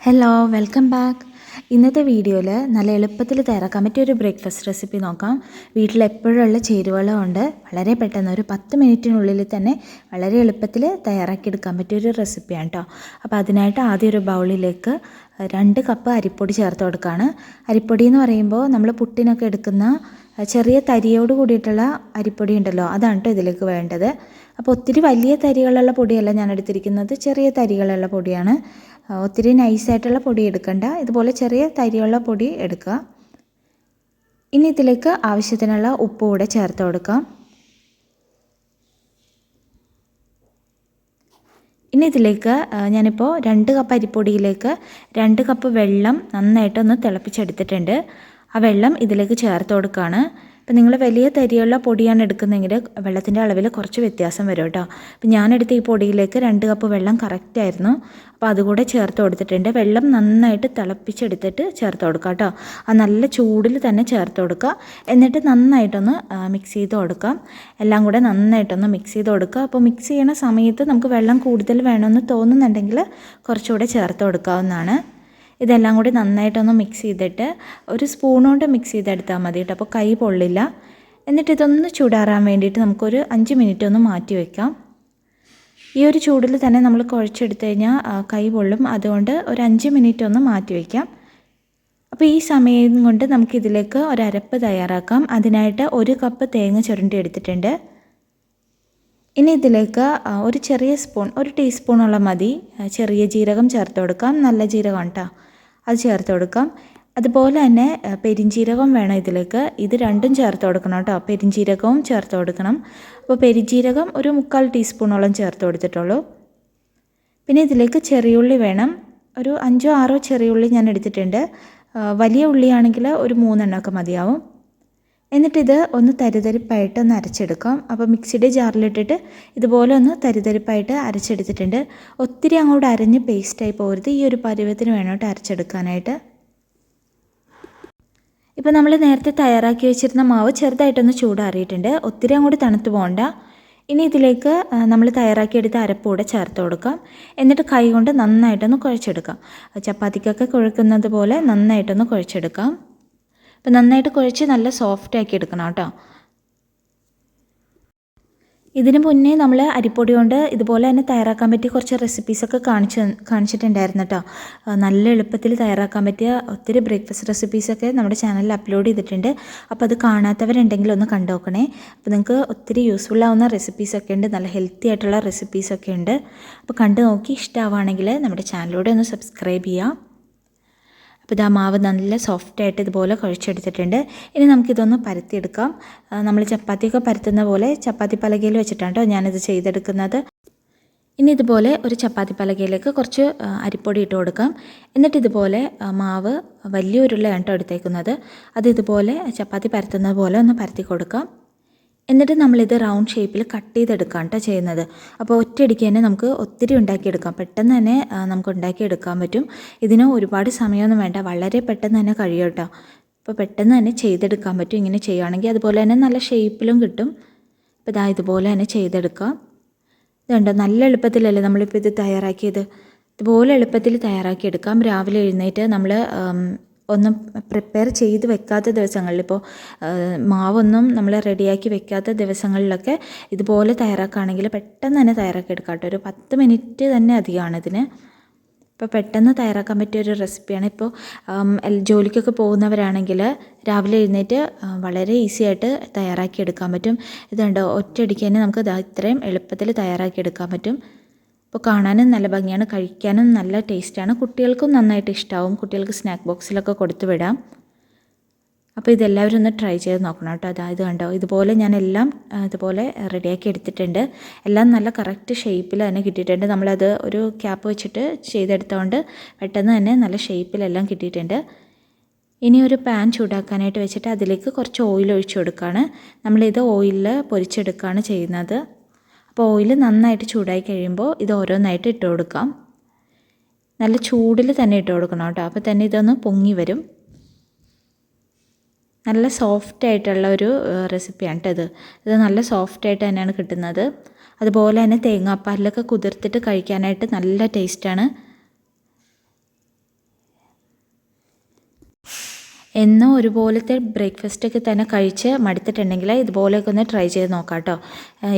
Hello, welcome back. ഇന്നത്തെ വീഡിയോയിൽ നല്ല എളുപ്പത്തിൽ തയ്യാറാക്കാൻ പറ്റിയ ഒരു ബ്രേക്ക്ഫാസ്റ്റ് റെസിപ്പി നോക്കാം. വീട്ടിലെപ്പോഴുള്ള ചേരുവകളും ഉണ്ട്. വളരെ പെട്ടെന്ന് ഒരു 10 മിനിറ്റിനുള്ളിൽ തന്നെ വളരെ എളുപ്പത്തിൽ തയ്യാറാക്കിയെടുക്കാൻ പറ്റിയൊരു റെസിപ്പിയാണ് കേട്ടോ. അപ്പോൾ അതിനായിട്ട് ആദ്യം ഒരു ബൗളിലേക്ക് 2 കപ്പ് അരിപ്പൊടി ചേർത്ത് കൊടുക്കുകയാണ്. അരിപ്പൊടി എന്ന് പറയുമ്പോൾ നമ്മൾ പുട്ടിനൊക്കെ എടുക്കുന്ന ചെറിയ തരിയോട് കൂടിയിട്ടുള്ള അരിപ്പൊടി ഉണ്ടല്ലോ, അതാണ് കേട്ടോ ഇതിലേക്ക് വേണ്ടത്. അപ്പോൾ ഒത്തിരി വലിയ തരികളുള്ള പൊടിയല്ല ഞാൻ എടുത്തിരിക്കുന്നത്, ചെറിയ തരികളുള്ള പൊടിയാണ്. ഒത്തിരി നൈസായിട്ടുള്ള പൊടി എടുക്കണ്ട, ഇതുപോലെ ചെറിയ തരിയുള്ള പൊടി എടുക്കുക. ഇനി ഇതിലേക്ക് ആവശ്യത്തിനുള്ള ഉപ്പ് കൂടെ ചേർത്ത് കൊടുക്കാം. ഇനി ഇതിലേക്ക് ഞാനിപ്പോൾ 2 കപ്പ് അരിപ്പൊടിയിലേക്ക് 2 കപ്പ് വെള്ളം നന്നായിട്ടൊന്ന് തിളപ്പിച്ചെടുത്തിട്ടുണ്ട്. ആ വെള്ളം ഇതിലേക്ക് ചേർത്ത് കൊടുക്കുകയാണ്. അപ്പോൾ നിങ്ങൾ വലിയ തരിയുള്ള പൊടിയാണ് എടുക്കുന്നതെങ്കിൽ വെള്ളത്തിൻ്റെ അളവിൽ കുറച്ച് വ്യത്യാസം വരും കേട്ടോ. അപ്പോൾ ഞാനെടുത്ത ഈ പൊടിയിലേക്ക് 2 കപ്പ് വെള്ളം കറക്റ്റായിരുന്നു. അപ്പോൾ അതുകൂടെ ചേർത്ത് കൊടുത്തിട്ടുണ്ട്. വെള്ളം നന്നായിട്ട് തിളപ്പിച്ചെടുത്തിട്ട് ചേർത്ത് കൊടുക്കുക കേട്ടോ. ആ നല്ല ചൂടിൽ തന്നെ ചേർത്ത് കൊടുക്കുക. എന്നിട്ട് നന്നായിട്ടൊന്ന് മിക്സ് ചെയ്ത് കൊടുക്കാം. എല്ലാം കൂടെ നന്നായിട്ടൊന്ന് മിക്സ് ചെയ്ത് കൊടുക്കുക. അപ്പോൾ മിക്സ് ചെയ്യണ സമയത്ത് നമുക്ക് വെള്ളം കൂടുതൽ വേണമെന്ന് തോന്നുന്നുണ്ടെങ്കിൽ കുറച്ചുകൂടെ ചേർത്ത് കൊടുക്കാവുന്നതാണ്. ഇതെല്ലാം കൂടി നന്നായിട്ടൊന്ന് മിക്സ് ചെയ്തിട്ട് ഒരു സ്പൂൺ കൊണ്ട് മിക്സ് ചെയ്തെടുത്താൽ മതി കേട്ടോ, അപ്പോൾ കൈ പൊള്ളില്ല. എന്നിട്ട് ഇതൊന്ന് ചൂടാറാൻ വേണ്ടിയിട്ട് നമുക്കൊരു 5 മിനിറ്റ് ഒന്ന് മാറ്റി വയ്ക്കാം. ഈ ഒരു ചൂടിൽ തന്നെ നമ്മൾ കുഴച്ചെടുത്ത് കഴിഞ്ഞാൽ കൈ പൊള്ളും, അതുകൊണ്ട് ഒരു 5 മിനിറ്റ് ഒന്ന് മാറ്റി വയ്ക്കാം. അപ്പോൾ ഈ സമയം കൊണ്ട് നമുക്കിതിലേക്ക് ഒരു അരപ്പ് തയ്യാറാക്കാം. അതിനായിട്ട് 1 കപ്പ് തേങ്ങ ചുരണ്ടി എടുത്തിട്ടുണ്ട്. ഇനി ഇതിലേക്ക് ഒരു ചെറിയ സ്പൂൺ, 1 ടീസ്പൂണോളം മതി ചെറിയ ജീരകം ചേർത്ത് കൊടുക്കാം. നല്ല ജീരകം കേട്ടോ, അത് ചേർത്ത് കൊടുക്കാം. അതുപോലെ തന്നെ പെരിഞ്ജീരകം വേണം ഇതിലേക്ക്. ഇത് രണ്ടും ചേർത്ത് കൊടുക്കണം കേട്ടോ, പെരിഞ്ജീരകവും ചേർത്ത് കൊടുക്കണം. അപ്പോൾ പെരിഞ്ജീരകം ഒരു 3/4 ടീസ്പൂണോളം ചേർത്ത് കൊടുത്തിട്ടുള്ളൂ. പിന്നെ ഇതിലേക്ക് ചെറിയുള്ളി വേണം. ഒരു 5-6 ചെറിയുള്ളി ഞാൻ എടുത്തിട്ടുണ്ട്. വലിയ ഉള്ളിയാണെങ്കിൽ ഒരു 3 എണ്ണമൊക്കെ മതിയാവും. എന്നിട്ടിത് ഒന്ന് തരിതരിപ്പായിട്ട് ഒന്ന് അരച്ചെടുക്കാം. അപ്പോൾ മിക്സിയുടെ ജാറിലിട്ടിട്ട് ഇതുപോലെ ഒന്ന് തരിതരിപ്പായിട്ട് അരച്ചെടുത്തിട്ടുണ്ട്. ഒത്തിരി അങ്ങോട്ട് അരഞ്ഞ് പേസ്റ്റായി പോകരുത്, ഈ ഒരു പരുവത്തിന് വേണോട്ട് അരച്ചെടുക്കാനായിട്ട്. ഇപ്പോൾ നമ്മൾ നേരത്തെ തയ്യാറാക്കി വെച്ചിരുന്ന മാവ് ചെറുതായിട്ടൊന്ന് ചൂടാറിയിട്ടുണ്ട്, ഒത്തിരി അങ്ങോട്ട് തണുത്ത് പോകണ്ട. ഇനി ഇതിലേക്ക് നമ്മൾ തയ്യാറാക്കിയെടുത്ത അരപ്പ് കൂടെ ചേർത്ത് കൊടുക്കാം. എന്നിട്ട് കൈ കൊണ്ട് നന്നായിട്ടൊന്ന് കുഴച്ചെടുക്കാം. ചപ്പാത്തിക്കൊക്കെ കുഴക്കുന്നത് പോലെ നന്നായിട്ടൊന്ന് കുഴച്ചെടുക്കാം. അപ്പോൾ നന്നായിട്ട് കുഴച്ച് നല്ല സോഫ്റ്റ് ആക്കി എടുക്കണം കേട്ടോ. ഇതിന് മുന്നേ നമ്മൾ അരിപ്പൊടി കൊണ്ട് ഇതുപോലെ തന്നെ തയ്യാറാക്കാൻ പറ്റിയ കുറച്ച് റെസിപ്പീസൊക്കെ കാണിച്ചിട്ടുണ്ടായിരുന്നു കേട്ടോ. നല്ല എളുപ്പത്തിൽ തയ്യാറാക്കാൻ പറ്റിയ ഒത്തിരി ബ്രേക്ക്ഫാസ്റ്റ് റെസിപ്പീസൊക്കെ നമ്മുടെ ചാനലിൽ അപ്ലോഡ് ചെയ്തിട്ടുണ്ട്. അപ്പോൾ അത് കാണാത്തവരുണ്ടെങ്കിൽ ഒന്ന് കണ്ടു നോക്കണേ. അപ്പോൾ നിങ്ങൾക്ക് ഒത്തിരി യൂസ്ഫുൾ ആവുന്ന റെസിപ്പീസൊക്കെ ഉണ്ട്, നല്ല ഹെൽത്തി ആയിട്ടുള്ള റെസിപ്പീസൊക്കെ ഉണ്ട്. അപ്പോൾ കണ്ടു നോക്കി ഇഷ്ടമാവുകയാണെങ്കിൽ നമ്മുടെ ചാനലിലൂടെ ഒന്ന് സബ്സ്ക്രൈബ് ചെയ്യാം. അപ്പോൾ ഇതാ മാവ് നല്ല സോഫ്റ്റായിട്ട് ഇതുപോലെ കുഴച്ചെടുത്തിട്ടുണ്ട്. ഇനി നമുക്കിതൊന്ന് പരത്തിയെടുക്കാം. നമ്മൾ ചപ്പാത്തിയൊക്കെ പരത്തുന്ന പോലെ ചപ്പാത്തി പലകയിൽ വെച്ചിട്ടാണ് കേട്ടോ ഞാനിത് ചെയ്തെടുക്കുന്നത്. ഇനി ഇതുപോലെ ഒരു ചപ്പാത്തി പലകയിലേക്ക് കുറച്ച് അരിപ്പൊടി ഇട്ട് കൊടുക്കാം. എന്നിട്ട് ഇതുപോലെ മാവ് വലിയ ഉരുളയാണ് കേട്ടോ എടുത്തേക്കുന്നത്. അത് ഇതുപോലെ ചപ്പാത്തി പരത്തുന്നത് പോലെ ഒന്ന് പരത്തി കൊടുക്കാം. എന്നിട്ട് നമ്മളിത് റൗണ്ട് ഷേപ്പിൽ കട്ട് ചെയ്തെടുക്കാം കേട്ടോ ചെയ്യുന്നത്. അപ്പോൾ ഒറ്റയടിക്ക് തന്നെ നമുക്ക് ഒത്തിരി ഉണ്ടാക്കിയെടുക്കാം, പെട്ടെന്ന് തന്നെ നമുക്ക് ഉണ്ടാക്കിയെടുക്കാൻ പറ്റും. ഇതിന് ഒരുപാട് സമയമൊന്നും വേണ്ട, വളരെ പെട്ടെന്ന് തന്നെ കഴിയും കേട്ടോ. അപ്പോൾ പെട്ടെന്ന് തന്നെ ചെയ്തെടുക്കാൻ പറ്റും ഇങ്ങനെ ചെയ്യുകയാണെങ്കിൽ. അതുപോലെ തന്നെ നല്ല ഷേപ്പിലും കിട്ടും. അപ്പോൾ ഇതാ ഇതുപോലെ തന്നെ ചെയ്തെടുക്കാം. ഇതുണ്ടോ, നല്ല എളുപ്പത്തിലല്ലേ നമ്മളിപ്പോൾ ഇത് തയ്യാറാക്കിയത്. ഇതുപോലെ എളുപ്പത്തിൽ തയ്യാറാക്കിയെടുക്കാം. രാവിലെ എഴുന്നേറ്റ് നമ്മൾ ഒന്നും പ്രിപ്പയർ ചെയ്ത് വെക്കാത്ത ദിവസങ്ങളിൽ, ഇപ്പോൾ മാവൊന്നും നമ്മൾ റെഡിയാക്കി വെക്കാത്ത ദിവസങ്ങളിലൊക്കെ ഇതുപോലെ തയ്യാറാക്കുകയാണെങ്കിൽ പെട്ടെന്ന് തന്നെ തയ്യാറാക്കിയെടുക്കാം കേട്ടോ. ഒരു 10 മിനിറ്റ് തന്നെ അധികമാണ് ഇതിന്. ഇപ്പോൾ പെട്ടെന്ന് തയ്യാറാക്കാൻ പറ്റിയൊരു റെസിപ്പിയാണ്. ഇപ്പോൾ ജോലിക്കൊക്കെ പോകുന്നവരാണെങ്കിൽ രാവിലെ എഴുന്നേറ്റ് വളരെ ഈസി ആയിട്ട് തയ്യാറാക്കിയെടുക്കാൻ പറ്റും. ഇതുണ്ടോ, ഒറ്റയടിക്ക് തന്നെ നമുക്ക് ഇത്രയും എളുപ്പത്തിൽ തയ്യാറാക്കിയെടുക്കാൻ പറ്റും. അപ്പോൾ കാണാനും നല്ല ഭംഗിയാണ്, കഴിക്കാനും നല്ല ടേസ്റ്റാണ്, കുട്ടികൾക്കും നന്നായിട്ട് ഇഷ്ടമാവും. കുട്ടികൾക്ക് സ്നാക്ക് ബോക്സിലൊക്കെ കൊടുത്തു വിടാം. അപ്പോൾ ഇതെല്ലാവരും ഒന്ന് ട്രൈ ചെയ്ത് നോക്കണം കേട്ടോ. അതായത് കണ്ടോ, ഇതുപോലെ ഞാൻ എല്ലാം ഇതുപോലെ റെഡിയാക്കി എടുത്തിട്ടുണ്ട്. എല്ലാം നല്ല കറക്റ്റ് ഷേപ്പിൽ തന്നെ കിട്ടിയിട്ടുണ്ട്. നമ്മളത് ഒരു ക്യാപ്പ് വെച്ചിട്ട് ചെയ്തെടുത്തതുകൊണ്ട് പെട്ടെന്ന് തന്നെ നല്ല ഷേപ്പിലെല്ലാം കിട്ടിയിട്ടുണ്ട്. ഇനി ഒരു പാൻ ചൂടാക്കാനായിട്ട് വെച്ചിട്ട് അതിലേക്ക് കുറച്ച് ഓയിൽ ഒഴിച്ചു കൊടുക്കുകയാണ്. നമ്മളിത് ഓയിലിൽ പൊരിച്ചെടുക്കുകയാണ് ചെയ്യുന്നത്. അപ്പോൾ ഓയിൽ നന്നായിട്ട് ചൂടായി കഴിയുമ്പോൾ ഇത് ഓരോന്നായിട്ട് ഇട്ട് കൊടുക്കാം. നല്ല ചൂടിൽ തന്നെ ഇട്ട് കൊടുക്കണം കേട്ടോ, അപ്പോൾ തന്നെ ഇതൊന്ന് പൊങ്ങി വരും. നല്ല സോഫ്റ്റ് ആയിട്ടുള്ള ഒരു റെസിപ്പിയാണ് കേട്ടോ ഇത് നല്ല സോഫ്റ്റായിട്ട് തന്നെയാണ് കിട്ടുന്നത്. അതുപോലെ തന്നെ തേങ്ങാപ്പാലിലൊക്കെ കുതിർത്തിട്ട് കഴിക്കാനായിട്ട് നല്ല ടേസ്റ്റാണ്. എന്നും ഒരുപോലത്തെ ബ്രേക്ക്ഫാസ്റ്റൊക്കെ തന്നെ കഴിച്ച് മടുത്തിട്ടുണ്ടെങ്കിൽ ഇതുപോലെയൊക്കെ ഒന്ന് ട്രൈ ചെയ്ത് നോക്കാം കേട്ടോ.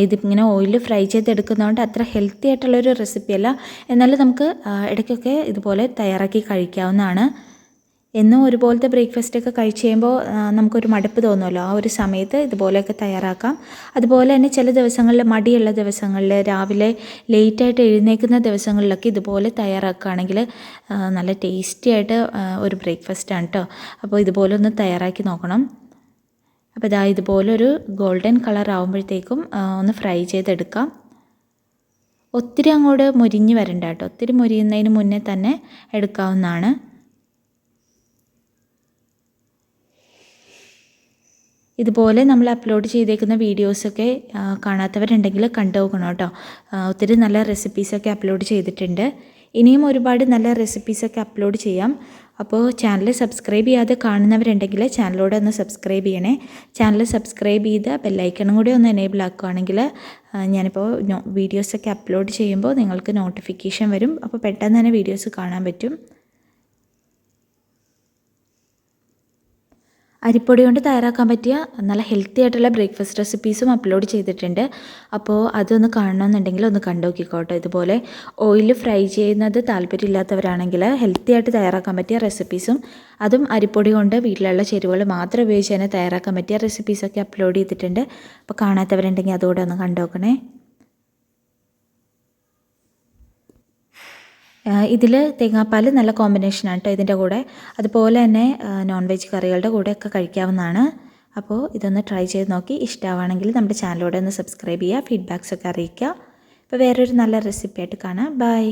ഇതിങ്ങനെ ഓയിലിൽ ഫ്രൈ ചെയ്തെടുക്കുന്നതുകൊണ്ട് അത്ര ഹെൽത്തി ആയിട്ടുള്ളൊരു റെസിപ്പിയല്ല, എന്നാലും നമുക്ക് ഇടയ്ക്കൊക്കെ ഇതുപോലെ തയ്യാറാക്കി കഴിക്കാവുന്നതാണ്. എന്നും ഒരുപോലത്തെ ബ്രേക്ക്ഫാസ്റ്റൊക്കെ കഴിച്ച് കഴിയുമ്പോൾ നമുക്കൊരു മടുപ്പ് തോന്നുമല്ലോ. ആ ഒരു സമയത്ത് ഇതുപോലെയൊക്കെ തയ്യാറാക്കാം. അതുപോലെ തന്നെ ചില ദിവസങ്ങളിൽ, മടിയുള്ള ദിവസങ്ങളിൽ, രാവിലെ ലേറ്റായിട്ട് എഴുന്നേൽക്കുന്ന ദിവസങ്ങളിലൊക്കെ ഇതുപോലെ തയ്യാറാക്കുകയാണെങ്കിൽ നല്ല ടേസ്റ്റി ആയിട്ട് ഒരു ബ്രേക്ക്ഫാസ്റ്റാണ് കേട്ടോ. അപ്പോൾ ഇതുപോലെ ഒന്ന് തയ്യാറാക്കി നോക്കണം. അപ്പോൾ ഇതാ ഇതുപോലൊരു ഗോൾഡൻ കളർ ആകുമ്പോഴത്തേക്കും ഒന്ന് ഫ്രൈ ചെയ്തെടുക്കാം. ഒത്തിരി അങ്ങോട്ട് മുരിഞ്ഞ് വരണ്ട കേട്ടോ. ഒത്തിരി മുരിയുന്നതിന് മുന്നേ തന്നെ എടുക്കാവുന്നതാണ്. ഇതുപോലെ നമ്മൾ അപ്ലോഡ് ചെയ്തേക്കുന്ന വീഡിയോസൊക്കെ കാണാത്തവരുണ്ടെങ്കിൽ കണ്ടു നോക്കണം കേട്ടോ. ഒത്തിരി നല്ല റെസിപ്പീസൊക്കെ അപ്ലോഡ് ചെയ്തിട്ടുണ്ട്. ഇനിയും ഒരുപാട് നല്ല റെസിപ്പീസൊക്കെ അപ്ലോഡ് ചെയ്യാം. അപ്പോൾ ചാനൽ സബ്സ്ക്രൈബ് ചെയ്യാതെ കാണുന്നവരുണ്ടെങ്കിൽ ചാനലോടെ ഒന്ന് സബ്സ്ക്രൈബ് ചെയ്യണേ. ചാനൽ സബ്സ്ക്രൈബ് ചെയ്ത് ബെല്ലൈക്കണും കൂടി ഒന്ന് എനേബിൾ ആക്കുകയാണെങ്കിൽ ഞാനിപ്പോൾ വീഡിയോസൊക്കെ അപ്ലോഡ് ചെയ്യുമ്പോൾ നിങ്ങൾക്ക് നോട്ടിഫിക്കേഷൻ വരും. അപ്പോൾ പെട്ടെന്ന് തന്നെ വീഡിയോസ് കാണാൻ പറ്റും. അരിപ്പൊടി കൊണ്ട് തയ്യാറാക്കാൻ പറ്റിയ നല്ല ഹെൽത്തി ആയിട്ടുള്ള ബ്രേക്ക്ഫാസ്റ്റ് റെസിപ്പീസും അപ്ലോഡ് ചെയ്തിട്ടുണ്ട്. അപ്പോൾ അതൊന്ന് കാണണമെന്നുണ്ടെങ്കിൽ ഒന്ന് കണ്ടു നോക്കിക്കോട്ടെ. ഇതുപോലെ ഓയിലിൽ ഫ്രൈ ചെയ്യുന്നത് താല്പര്യമില്ലാത്തവരാണെങ്കിൽ ഹെൽത്തി ആയിട്ട് തയ്യാറാക്കാൻ പറ്റിയ റെസിപ്പീസും, അതും അരിപ്പൊടി കൊണ്ട് വീട്ടിലുള്ള ചേരുവകൾ മാത്രം ഉപയോഗിച്ച് തന്നെ തയ്യാറാക്കാൻ പറ്റിയ റെസിപ്പീസൊക്കെ അപ്ലോഡ് ചെയ്തിട്ടുണ്ട്. അപ്പോൾ കാണാത്തവരുണ്ടെങ്കിൽ അതുകൂടെ ഒന്ന് കണ്ടു നോക്കണേ. ഇതിൽ തേങ്ങാപ്പാൽ നല്ല കോമ്പിനേഷനാണ് കേട്ടോ ഇതിൻ്റെ കൂടെ. അതുപോലെ തന്നെ നോൺ വെജ് കറികളുടെ കൂടെയൊക്കെ കഴിക്കാവുന്നതാണ്. അപ്പോൾ ഇതൊന്ന് ട്രൈ ചെയ്ത് നോക്കി ഇഷ്ടമാണെങ്കിൽ നമ്മുടെ ചാനലിലൂടെ ഒന്ന് സബ്സ്ക്രൈബ് ചെയ്യുക, ഫീഡ്ബാക്സൊക്കെ അറിയിക്കുക. അപ്പോൾ വേറൊരു നല്ല റെസിപ്പി ആയിട്ട് കാണാം. ബൈ.